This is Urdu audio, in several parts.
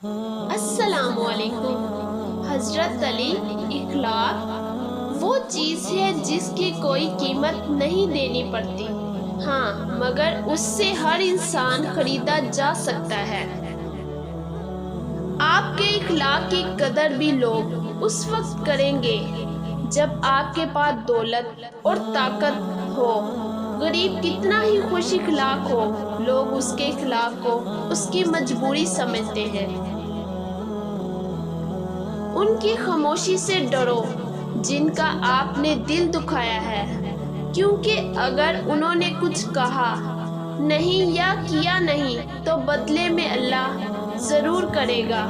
السلام علیکم۔ حضرت علی، اخلاق وہ چیز ہے جس کی کوئی قیمت نہیں دینی پڑتی، ہاں مگر اس سے ہر انسان خریدا جا سکتا ہے۔ آپ کے اخلاق کی قدر بھی لوگ اس وقت کریں گے جب آپ کے پاس دولت اور طاقت ہو۔ غریب کتنا ہی خوش اخلاق ہو، لوگ اس کے اخلاق کو اس کی مجبوری سمجھتے ہیں۔ ان کی خاموشی سے ڈرو جن کا آپ نے دل دکھایا ہے، کیونکہ اگر انہوں نے کچھ کہا نہیں یا کیا نہیں تو بدلے میں اللہ ضرور کرے گا۔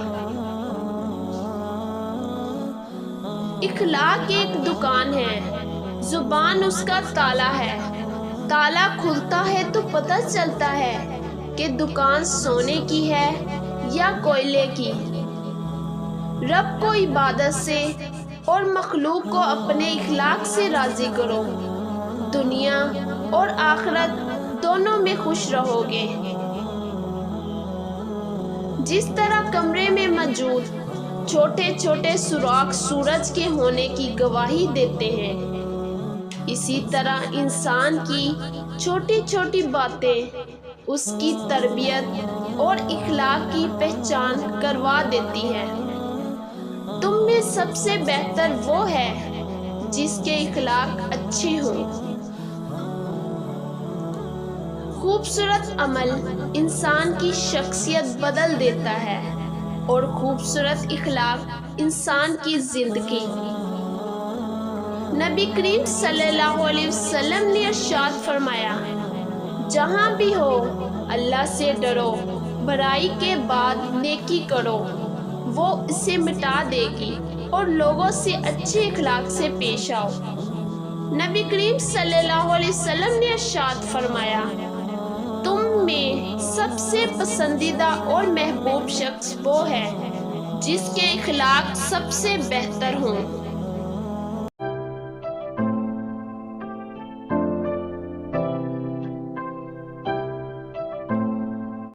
اخلاق ایک دکان ہے، زبان اس کا تالا ہے۔ تالا کھلتا ہے تو پتہ چلتا ہے کہ دکان سونے کی ہے یا کوئلے کی۔ رب کو عبادت سے اور مخلوق کو اپنے اخلاق سے راضی کرو، دنیا اور آخرت دونوں میں خوش رہو گے۔ جس طرح کمرے میں موجود چھوٹے چھوٹے سوراخ سورج کے ہونے کی گواہی دیتے ہیں، اسی طرح انسان کی چھوٹی چھوٹی باتیں اس کی تربیت اور اخلاق کی پہچان کروا دیتی ہے۔ تم میں سب سے بہتر وہ ہے جس کے اخلاق اچھے ہوں۔ خوبصورت عمل انسان کی شخصیت بدل دیتا ہے اور خوبصورت اخلاق انسان کی زندگی۔ نبی کریم صلی اللہ علیہ وسلم نے ارشاد فرمایا، جہاں بھی ہو اللہ سے ڈرو، برائی کے بعد نیکی کرو، وہ اسے مٹا دے گی، اور لوگوں سے اچھے اخلاق سے پیش آؤ۔ نبی کریم صلی اللہ علیہ وسلم نے ارشاد فرمایا، تم میں سب سے پسندیدہ اور محبوب شخص وہ ہے جس کے اخلاق سب سے بہتر ہوں۔